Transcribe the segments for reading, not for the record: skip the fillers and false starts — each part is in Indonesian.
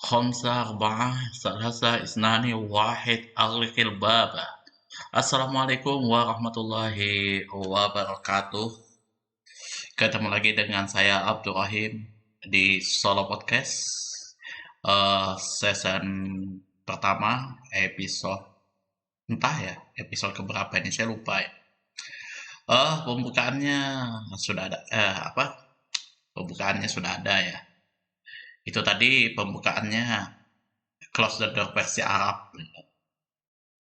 خمسة أربعة ثلاثة اثنان واحد أغلق الباب. Assalamualaikum warahmatullahi wabarakatuh. Ketemu lagi dengan saya Abdurrahim di Solo Podcast. Season pertama episode entah ya episode keberapa ini saya lupa ya. Pembukaannya sudah ada pembukaannya sudah ada ya. Itu tadi pembukaannya close the door versi Arab.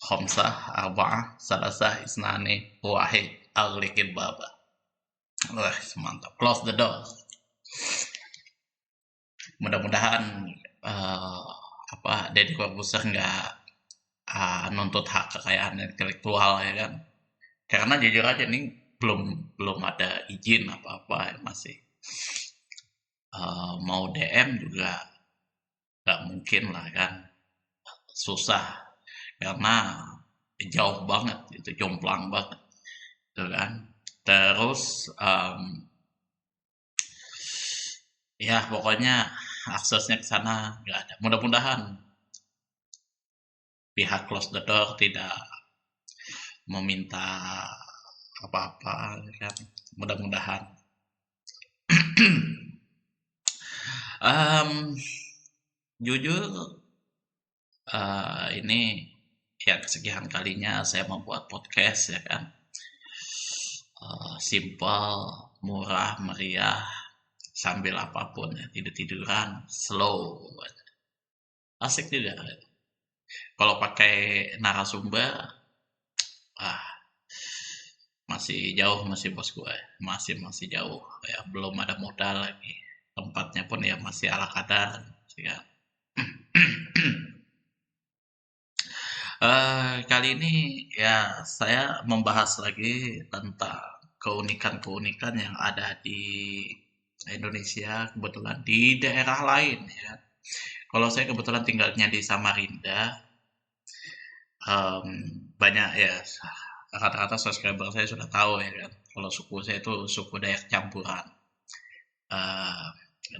Khamsah, arba'ah, salasah, isnani, wahid, aghliqil baba. Wah, mantap. Close the door. Mudah-mudahan eh, Deddy Corbuzier nggak nuntut hak kekayaan intelektual ya kan. Karena jujur aja nih belum belum ada izin apa-apa ya, masih mau DM juga nggak mungkin lah kan, susah karena jauh banget, itu jomplang banget gitu kan. Terus ya pokoknya aksesnya ke sana nggak ada. Mudah-mudahan pihak close the door tidak meminta apa-apa ya kan. Mudah-mudahan. Em, Jujur ini ya kesekian kalinya saya membuat podcast ya kan. Simple, murah, meriah, sambil apapun ya, tidur-tiduran, slow, asik juga. Kalau pakai narasumber, ah masih jauh, masih bos gue, masih jauh ya, belum ada modal lagi. Tempatnya pun ya masih ala kadar ya. Kali ini ya saya membahas lagi tentang keunikan-keunikan yang ada di Indonesia, kebetulan di daerah lain ya. Kalau saya kebetulan tinggalnya di Samarinda, em, banyak ya, rata-rata subscriber saya sudah tahu ya kan. Kalau suku saya itu suku Dayak campuran. Eh,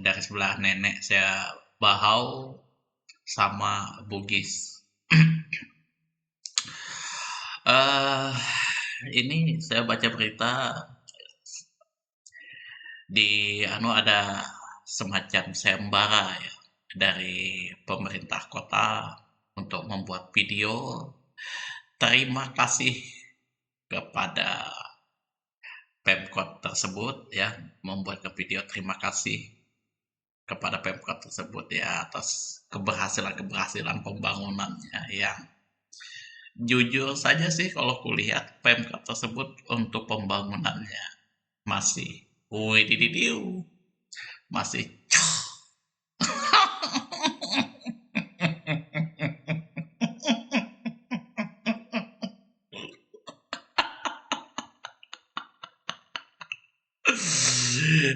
dari sebelah nenek saya Bahau sama Bugis. eh ini saya baca berita di ada semacam sayembara ya dari pemerintah kota untuk membuat video terima kasih kepada Pemkot tersebut ya, membuat video terima kasih kepada Pemkot tersebut ya atas keberhasilan-keberhasilan pembangunannya yang jujur saja sih kalau kulihat Pemkot tersebut untuk pembangunannya masih widididiu, masih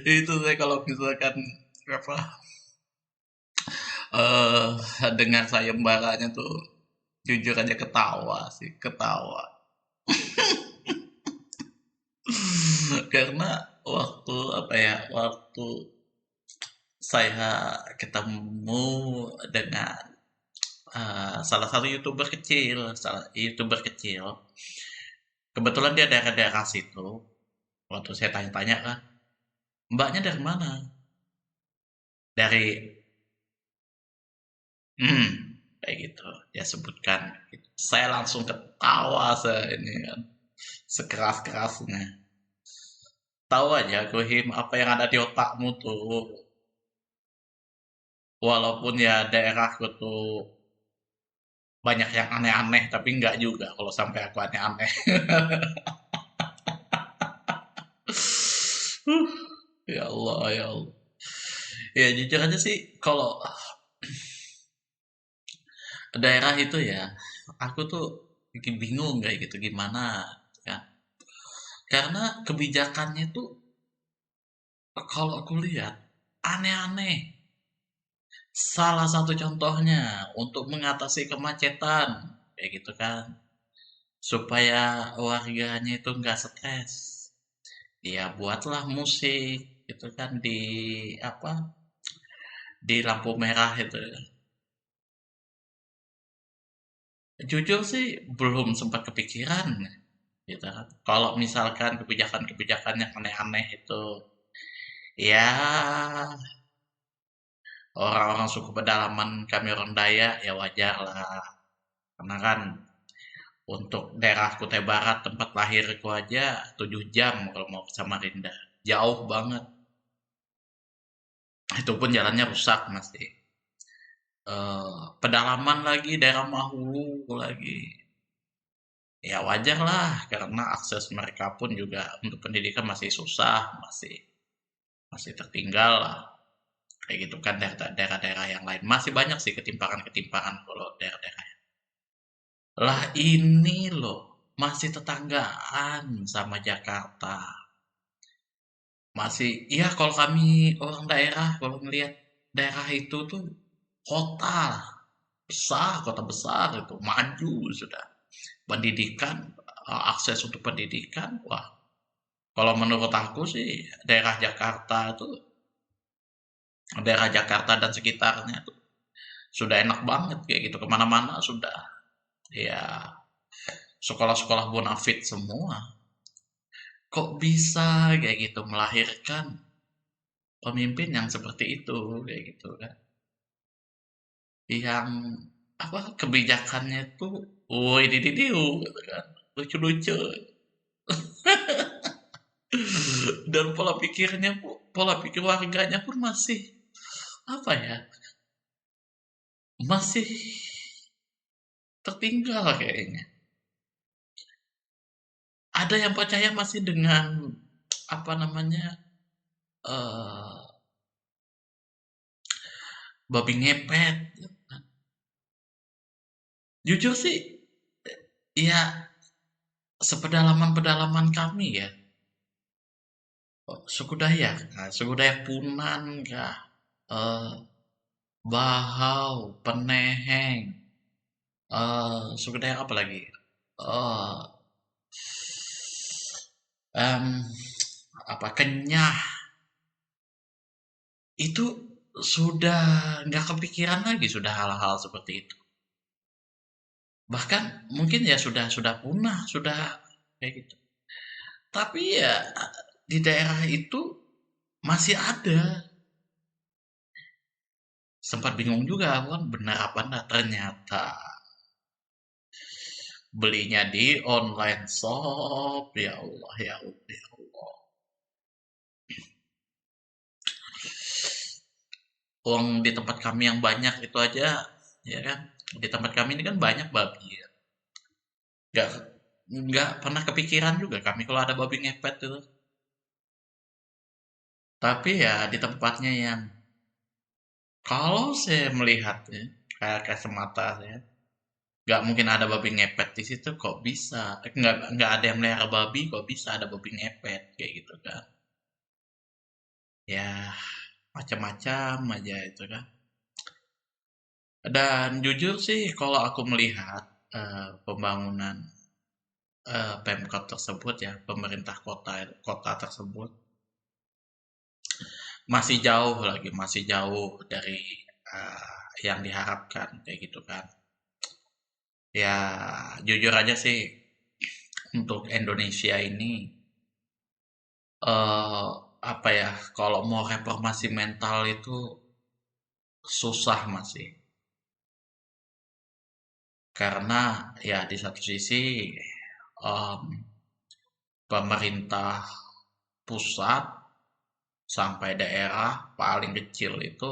itu saya kalau misalkan apa dengan sayembaranya tuh jujur aja ketawa sih, ketawa. Karena waktu saya ketemu dengan salah youtuber kecil, kebetulan dia dari daerah situ. Waktu saya tanya-tanya kan, mbaknya dari mana? Dari hmm, kayak gitu. Dia sebutkan. Gitu. Saya langsung ketawa saya ini kan, sekeras-kerasnya. Tahu aja, Gohim, apa yang ada di otakmu tuh. Walaupun ya daerahku tuh banyak yang aneh-aneh, tapi enggak juga kalau sampai aku aneh-aneh. Ya Allah, ya Allah. Ya jujur aja sih, kalau daerah itu ya, aku tuh bikin bingung kayak gitu gimana kan. Karena kebijakannya tuh kalau aku lihat aneh-aneh. Salah satu contohnya untuk mengatasi kemacetan kayak gitu kan, supaya warganya itu nggak stres. Ya buatlah musik gitu kan di apa di lampu merah itu. Jujur sih belum sempat kepikiran gitu kan. Kalau misalkan kebijakan-kebijakan yang aneh-aneh itu ya orang-orang suku pedalaman kami orang Dayak ya wajar lah. Karena kan untuk daerah Kutai Barat tempat lahirku aja 7 jam kalau mau ke Samarinda. Jauh banget. Itu pun jalannya rusak masih. Pedalaman lagi, daerah Mahulu lagi. Ya wajar lah, karena akses mereka pun juga untuk pendidikan masih susah, masih masih tertinggal lah. Kayak gitu kan daerah-daerah yang lain. Masih banyak sih ketimpangan-ketimpangan kalau daerah-daerah. Lah ini loh, masih tetanggaan sama Jakarta. Masih, iya kalau kami orang daerah, kalau ngelihat daerah itu tuh kota besar, kota besar itu maju sudah. Pendidikan, akses untuk pendidikan, wah kalau menurut aku sih daerah Jakarta dan sekitarnya tuh sudah enak banget kayak gitu kemana-mana sudah ya sekolah-sekolah bonafit semua. Kok bisa kayak gitu melahirkan pemimpin yang seperti itu kayak gitu kan? Yang apa kebijakannya tuh, woi dididiu gitu kan, lucu-lucu dan pola pikir warganya pun masih apa ya, masih tertinggal kayaknya. Ada yang percaya masih dengan apa namanya eh babi ngepet. Jujur sih, ya sepedalaman-pedalaman kami ya, suku Dayak, nah, suku Dayak Punan kah, eh, Bahau, Peneheng, suku Dayak apa lagi? Eh, em, apa Kenyah itu sudah nggak kepikiran lagi sudah hal-hal seperti itu. Bahkan mungkin ya sudah punah, sudah kayak gitu. Tapi ya di daerah itu masih ada. Sempat bingung juga aku kan benar apa enggak ternyata belinya di online shop. Ya Allah, ya Allah, ya Allah. Uang di tempat kami yang banyak itu aja, ya kan? Di tempat kami ini kan banyak babi. Ya. Nggak, nggak pernah kepikiran juga kami kalau ada babi ngepet itu. Tapi ya di tempatnya yang kalau saya melihat ya, kayak kacamata saya, nggak mungkin ada babi ngepet di situ kok bisa. Nggak ada yang melihara babi kok bisa ada babi ngepet kayak gitu kan. Ya macam-macam aja itu kan. Dan jujur sih kalau aku melihat pembangunan Pemkot tersebut ya, pemerintah kota tersebut masih jauh lagi, masih jauh dari yang diharapkan kayak gitu kan. Ya jujur aja sih untuk Indonesia ini eh apa ya, kalau mau reformasi mental itu susah masih. Karena ya di satu sisi em, pemerintah pusat sampai daerah paling kecil itu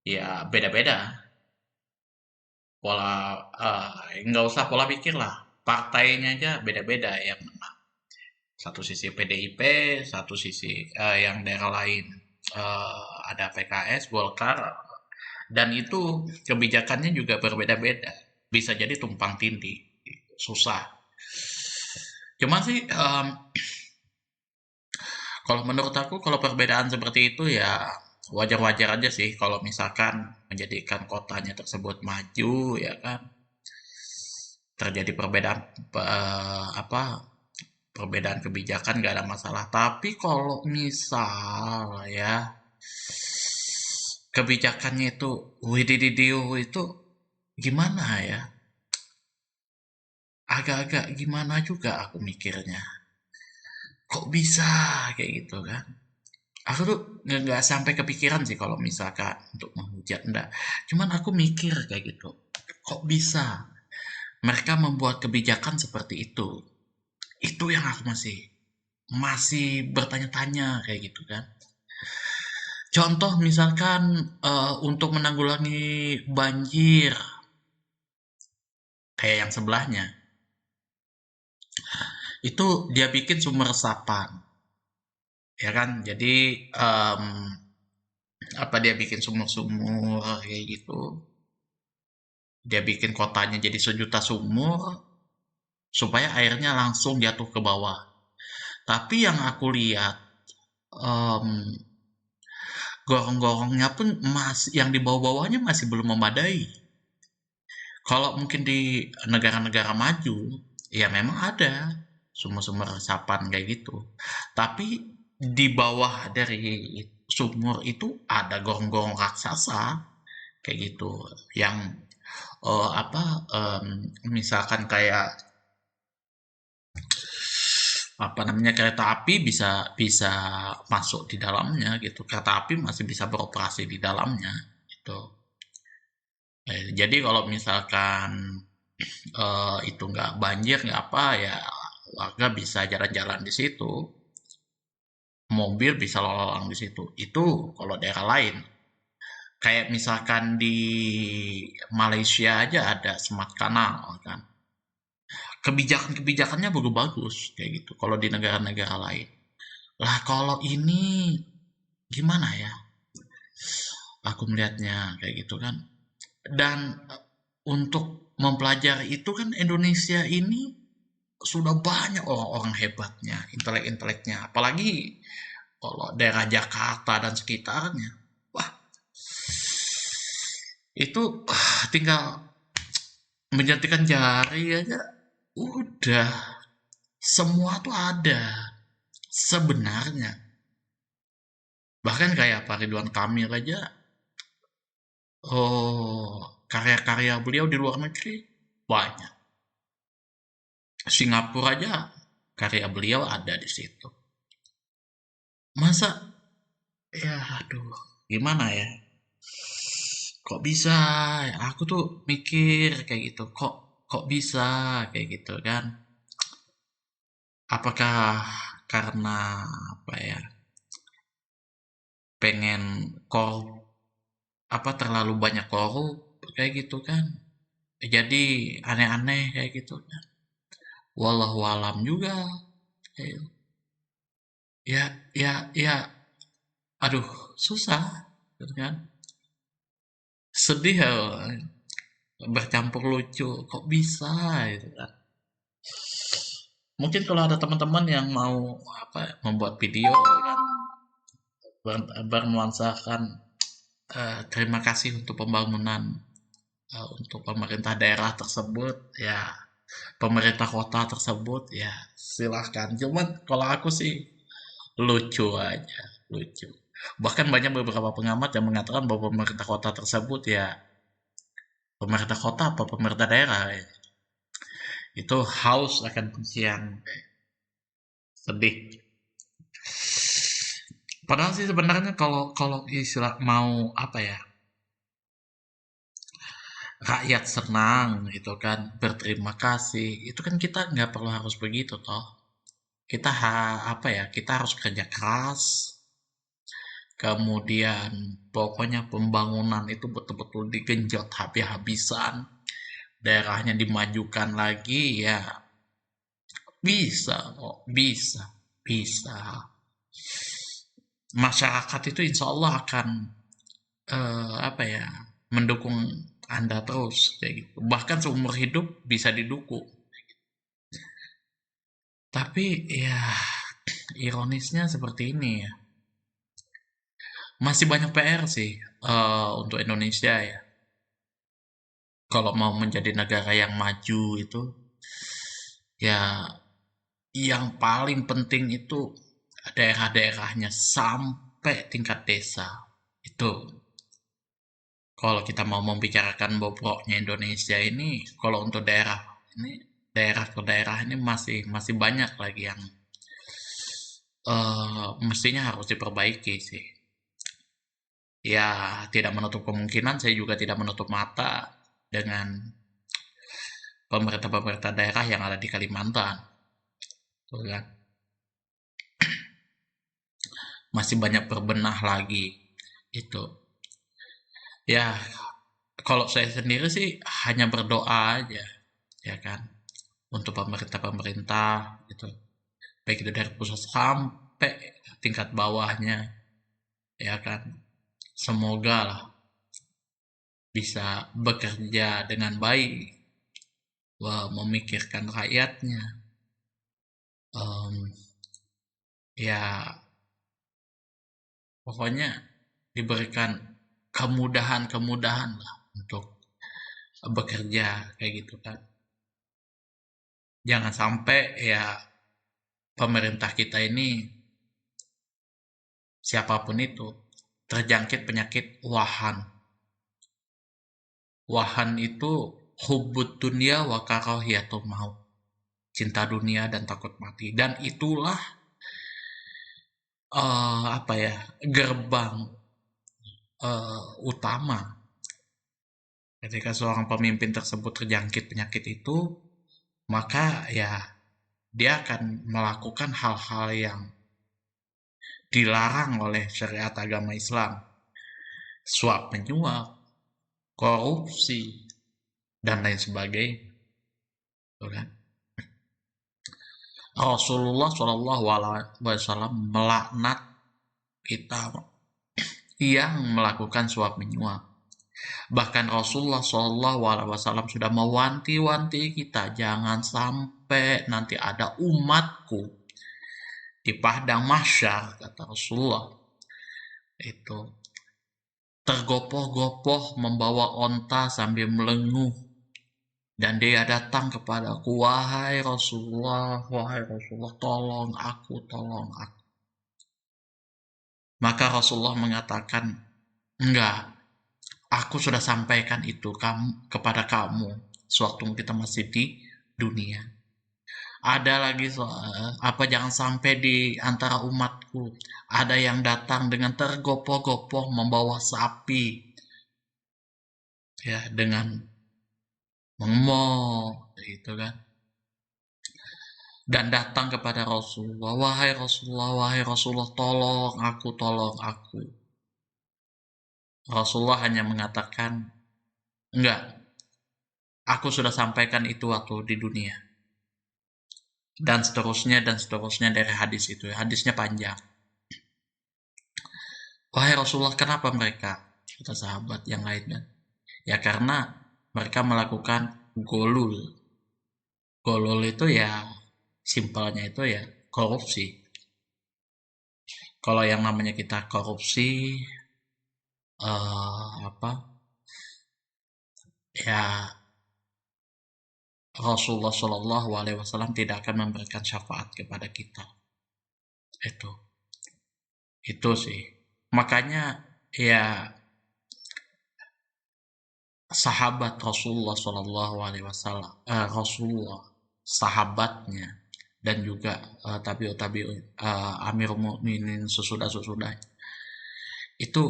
ya beda-beda pola nggak usah pola pikir lah partainya aja beda-beda yang satu sisi PDIP satu sisi yang daerah lain ada PKS Golkar dan itu kebijakannya juga berbeda-beda bisa jadi tumpang tindih susah cuma sih kalau menurut aku kalau perbedaan seperti itu ya wajar-wajar aja sih kalau misalkan menjadikan kotanya tersebut maju ya kan terjadi perbedaan apa perbedaan kebijakan gak ada masalah tapi kalau misal ya kebijakannya itu widididio itu gimana ya agak-agak gimana juga aku mikirnya. Kok bisa kayak gitu kan? Aku tuh nggak sampai kepikiran sih kalau misalkan untuk menghujat, enggak. Cuman aku mikir kayak gitu. Kok bisa mereka membuat kebijakan seperti itu? Itu yang aku masih bertanya-tanya kayak gitu kan. Contoh misalkan untuk menanggulangi banjir kayak yang sebelahnya, itu dia bikin sumber resapan, ya kan? Jadi em, apa dia bikin sumur-sumur kayak gitu. Dia bikin kotanya jadi sejuta sumur supaya airnya langsung jatuh ke bawah. Tapi yang aku lihat em, gorong-gorongnya pun masih yang di bawah-bawahnya masih belum memadai. Kalau mungkin di negara-negara maju, ya memang ada sumur-sumur resapan kayak gitu. Tapi di bawah dari sumur itu ada gorong-gorong raksasa kayak gitu yang apa misalkan kayak apa namanya kereta api bisa bisa masuk di dalamnya gitu. Kereta api masih bisa beroperasi di dalamnya gitu. Jadi kalau misalkan itu nggak banjir nggak apa ya warga bisa jalan-jalan di situ, mobil bisa lalu di situ. Itu kalau daerah lain. Kayak misalkan di Malaysia aja ada Smart Canal kan. Kebijakan-kebijakannya bagus-bagus kayak gitu. Kalau di negara-negara lain. Lah kalau ini gimana ya? Aku melihatnya kayak gitu kan. Dan untuk mempelajari itu kan Indonesia ini sudah banyak orang-orang hebatnya, intelek-inteleknya. Apalagi kalau daerah Jakarta dan sekitarnya. Wah, itu tinggal menjentikan jari aja. Udah, semua tuh ada sebenarnya. Bahkan kayak Pak Ridwan Kamil aja, oh karya-karya beliau di luar negeri banyak. Singapura aja karya beliau ada di situ. Masa ya aduh gimana ya? Kok bisa? Aku tuh mikir kayak gitu. Kok bisa kayak gitu kan? Apakah karena apa ya? Pengen korup apa terlalu banyak korup kayak gitu kan? Jadi aneh-aneh kayak gitu kan? Wallahu alam juga. Kayak, ya, ya, aduh, susah, gitu kan? Sedih ya, bercampur lucu. Kok bisa, gitu kan? Mungkin kalau ada teman-teman yang mau apa membuat video kan bernuansakan terima kasih untuk pembangunan untuk pemerintah daerah tersebut ya pemerintah kota tersebut ya silahkan cuman kalau aku sih lucu aja lucu bahkan banyak beberapa pengamat yang mengatakan bahwa pemerintah kota tersebut ya pemerintah kota apa pemerintah daerah ya. Itu haus akan pujian sedih. Padahal sih sebenarnya kalau kalau istilah mau apa ya, rakyat senang gitu kan, berterima kasih, itu kan kita nggak perlu harus begitu toh. Kita apa ya, kita harus kerja keras, kemudian pokoknya pembangunan itu betul-betul digenjot habis-habisan, daerahnya dimajukan lagi ya bisa kok, bisa. Masyarakat itu insya Allah akan apa ya mendukung Anda terus kayak gitu. Bahkan seumur hidup bisa didukung. Tapi ya ironisnya seperti ini ya. Masih banyak PR sih untuk Indonesia ya. Kalau mau menjadi negara yang maju itu ya yang paling penting itu daerah-daerahnya sampai tingkat desa. Itu kalau kita mau membicarakan bobroknya Indonesia ini kalau untuk daerah ini daerah ke daerah ini masih banyak lagi yang mestinya harus diperbaiki sih. Ya, tidak menutup kemungkinan, saya juga tidak menutup mata dengan pemerintah-pemerintah daerah yang ada di Kalimantan, tuh kan. Masih banyak berbenah lagi itu. Ya, kalau saya sendiri sih hanya berdoa aja, ya kan, untuk pemerintah-pemerintah gitu. Baik itu dari pusat sampai tingkat bawahnya, ya kan. Semoga lah bisa bekerja dengan baik, memikirkan rakyatnya. Em, Ya, pokoknya diberikan kemudahan-kemudahan lah untuk bekerja kayak gitu kan. Jangan sampai ya pemerintah kita ini siapapun itu terjangkit penyakit wahan. Wahan itu hubbud dunia wa karahiyatul maut. Cinta dunia dan takut mati. Dan itulah apa ya, gerbang utama ketika seorang pemimpin tersebut terjangkit penyakit itu, maka ya dia akan melakukan hal-hal yang dilarang oleh syariat agama Islam, suap menyuap, korupsi, dan lain sebagainya. Tuh kan? Rasulullah Shallallahu Alaihi Wasallam melaknat kita yang melakukan suap menyuap. Bahkan Rasulullah Shallallahu Alaihi Wasallam sudah mewanti-wanti kita jangan sampai nanti ada umatku di padang mahsyar, kata Rasulullah, itu tergopoh-gopoh membawa onta sambil melenguh, dan dia datang kepadaku, wahai Rasulullah, tolong aku, tolong aku. Maka Rasulullah mengatakan, enggak, aku sudah sampaikan itu kepada kamu sewaktu kita masih di dunia. Ada lagi soal apa, jangan sampai di antara umatku ada yang datang dengan tergopoh-gopoh membawa sapi, ya, dengan mengemok gitu kan, dan datang kepada Rasulullah, wahai Rasulullah, tolong aku. Rasulullah hanya mengatakan, enggak, aku sudah sampaikan itu waktu di dunia. Dan seterusnya dari hadis itu. Hadisnya panjang. Wahai Rasulullah, kenapa mereka? Kata sahabat yang lainnya. Ya karena mereka melakukan golul. Golul itu ya, simpelnya itu ya korupsi. Kalau yang namanya kita korupsi, apa? Ya, Rasulullah Shallallahu Alaihi Wasallam tidak akan memberikan syafaat kepada kita. Itu sih. Makanya ya sahabat Rasulullah Shallallahu Alaihi Wasallam, Rasulullah, sahabatnya, dan juga tabiut Amirul Mukminin sesudah itu,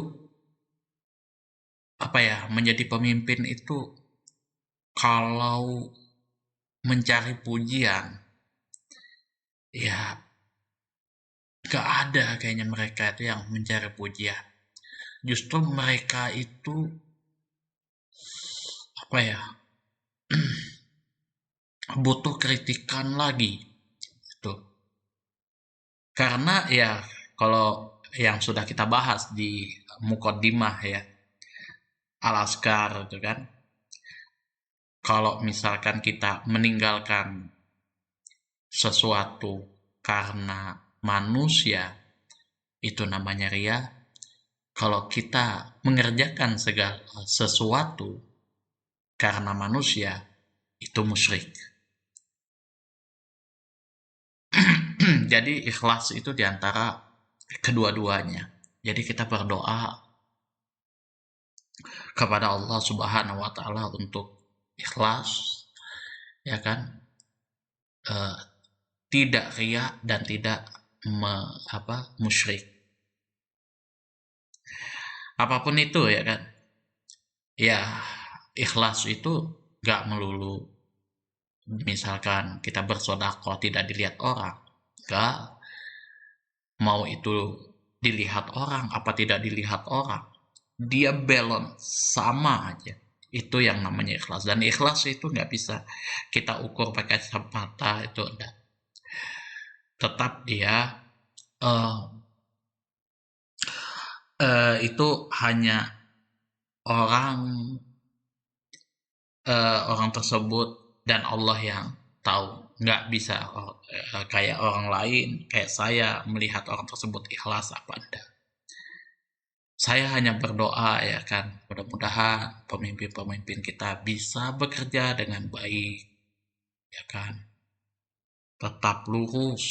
apa ya, menjadi pemimpin itu kalau mencari pujian ya gak ada kayaknya mereka itu yang mencari pujian. Justru mereka itu, apa ya, butuh kritikan lagi itu. Karena ya kalau yang sudah kita bahas di mukaddimah ya, Al-Askar itu kan, kalau misalkan kita meninggalkan sesuatu karena manusia, itu namanya ria. Kalau kita mengerjakan segala sesuatu karena manusia, itu musyrik. Jadi ikhlas itu diantara kedua-duanya. Jadi kita berdoa kepada Allah Subhanahu wa taala untuk ikhlas, ya kan? eh, tidak riya dan tidak musyrik. Apapun itu ya kan. Ya, ikhlas itu gak melulu misalkan kita bersedekah tidak dilihat orang. Gak, mau itu dilihat orang apa tidak dilihat orang, dia balance sama aja. Itu yang namanya ikhlas, dan ikhlas itu nggak bisa kita ukur pakai mata, itu enggak. Tetap dia uh, itu hanya orang orang tersebut dan Allah yang tahu. Nggak bisa kayak orang lain, kayak saya melihat orang tersebut ikhlas apa enggak. Saya hanya berdoa ya kan, mudah-mudahan pemimpin-pemimpin kita bisa bekerja dengan baik, ya kan, tetap lurus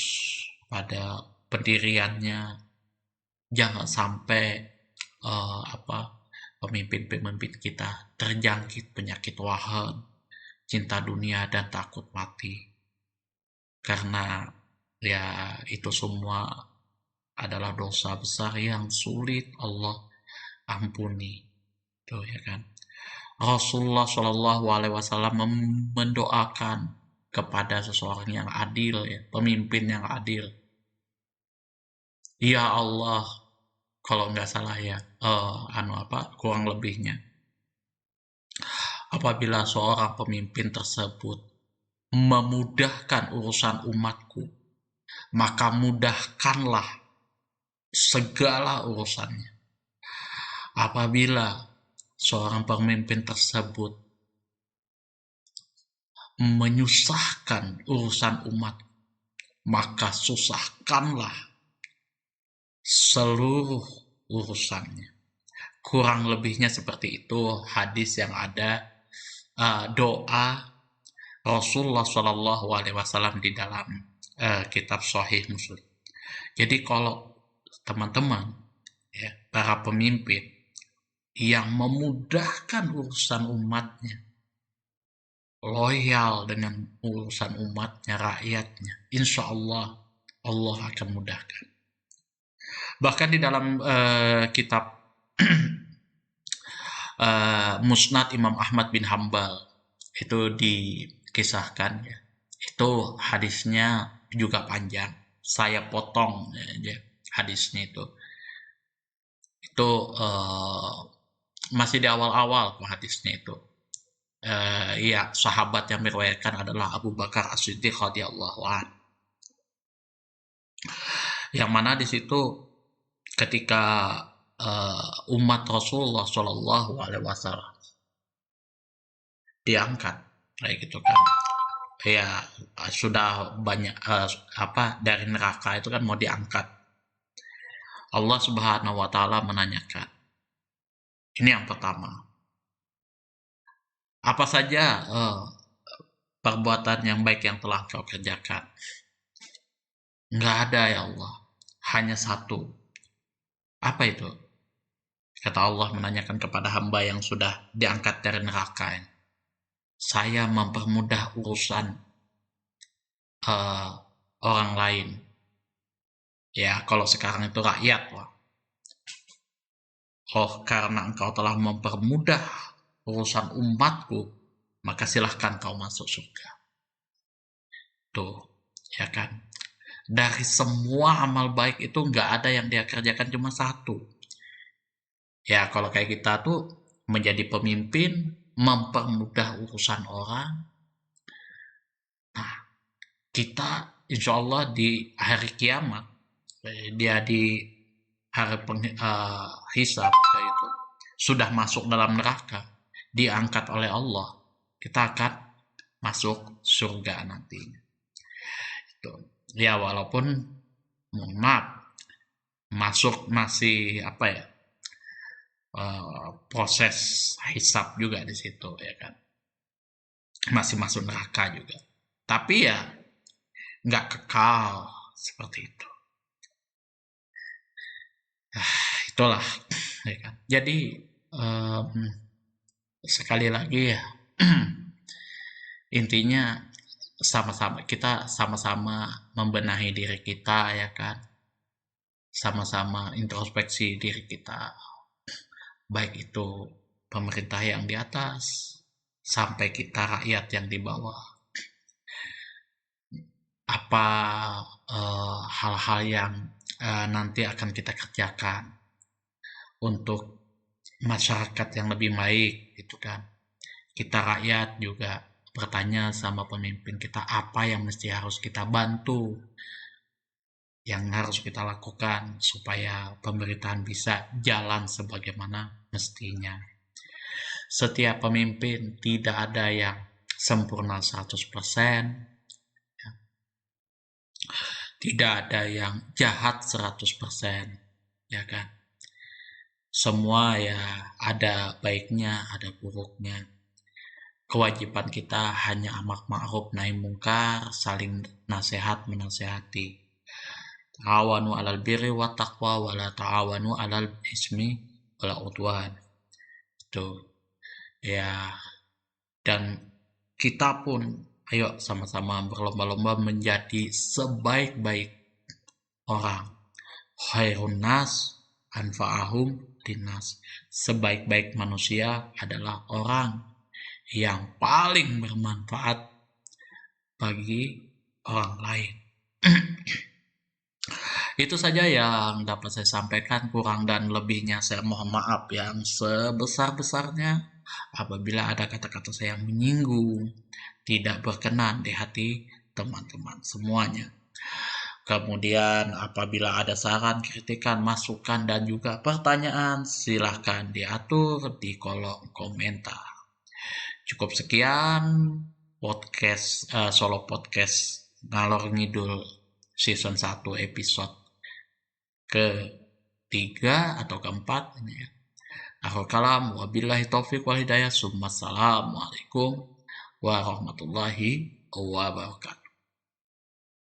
pada pendiriannya, jangan sampai pemimpin-pemimpin kita terjangkit penyakit wahan, cinta dunia dan takut mati, karena ya itu semua adalah dosa besar yang sulit Allah ampuni, tuh ya kan. Rasulullah Shallallahu Alaihi Wasallam mendoakan kepada seseorang yang adil, ya, pemimpin yang adil. Ya Allah, kalau nggak salah ya, kurang lebihnya. Apabila seorang pemimpin tersebut memudahkan urusan umatku, maka mudahkanlah segala urusannya. Apabila seorang pemimpin tersebut menyusahkan urusan umat, maka susahkanlah seluruh urusannya. Kurang lebihnya seperti itu hadis yang ada, doa Rasulullah Shallallahu Alaihi Wasallam di dalam kitab Sahih Muslim. Jadi kalau teman-teman, ya, para pemimpin yang memudahkan urusan umatnya, loyal dengan urusan umatnya, rakyatnya, insya Allah Allah akan mudahkan. Bahkan di dalam kitab Musnad Imam Ahmad bin Hambal itu dikisahkan, ya. Itu hadisnya juga panjang. Saya potong aja hadisnya itu. Itu masih di awal-awal hadisnya itu. Iya, sahabat yang meriwayatkan adalah Abu Bakar As-Siddiq radhiyallahu anhu. Yang mana di situ ketika umat Rasulullah Shallallahu Alaihi Wasallam diangkat, kayak gitu kan, ya sudah banyak dari neraka itu kan mau diangkat. Allah Subhanahu Wa Taala menanyakan, ini yang pertama, apa saja perbuatan yang baik yang telah kau kerjakan? Nggak ada ya Allah, hanya satu. Apa itu? Kata Allah menanyakan kepada hamba yang sudah diangkat dari neraka, saya mempermudah urusan orang lain. Ya, kalau sekarang itu rakyat, lah. Oh, karena engkau telah mempermudah urusan umatku, maka silahkan kau masuk surga. Tuh, ya kan. Dari semua amal baik itu nggak ada yang dia kerjakan, cuma satu. Ya, kalau kayak kita tuh menjadi pemimpin, mempermudah urusan orang. Nah, kita insya Allah di hari kiamat, dia di hari hisab, kayak itu, sudah masuk dalam neraka, diangkat oleh Allah, kita akan masuk surga nantinya. Itu. Ya walaupun mohon maaf, masuk masih proses hisab juga di situ, ya kan, masih masuk neraka juga, tapi ya nggak kekal seperti itu. Itulah, ya kan. Jadi sekali lagi ya, intinya kita sama-sama membenahi diri kita, ya kan, sama-sama introspeksi diri kita, baik itu pemerintah yang di atas sampai kita rakyat yang di bawah. Apa hal-hal yang nanti akan kita kerjakan untuk masyarakat yang lebih baik, gitu kan. Kita rakyat juga bertanya sama pemimpin kita apa yang mesti harus kita bantu, yang harus kita lakukan supaya pemerintahan bisa jalan sebagaimana mestinya. Setiap pemimpin tidak ada yang sempurna 100%, tidak ada yang jahat 100%, ya kan. Semua ya ada baiknya, ada buruknya. Kewajiban kita hanya amar ma'ruf nahi mungkar, saling nasihat menasehati. Ta'awanu 'alal birri wat taqwa wa la ta'awanu 'alal ismi wal 'udwan. Itu ya, dan kita pun ayo sama-sama berlomba-lomba menjadi sebaik-baik orang. Khairun nas anfa'ahum linnas. Sebaik-baik manusia adalah orang yang paling bermanfaat bagi orang lain. Itu saja yang dapat saya sampaikan, kurang dan lebihnya saya mohon maaf yang sebesar-besarnya apabila ada kata-kata saya yang menyinggung, tidak berkenan di hati teman-teman semuanya. Kemudian apabila ada saran, kritikan, masukan, dan juga pertanyaan, silahkan diatur di kolom komentar. Cukup sekian podcast solo podcast ngalor ngidul season 1 episode ke-3 atau ke-4 ini ya. Akhir kalam, wabillahi taufiq wal hidayah. Assalamualaikum warahmatullahi wabarakatuh.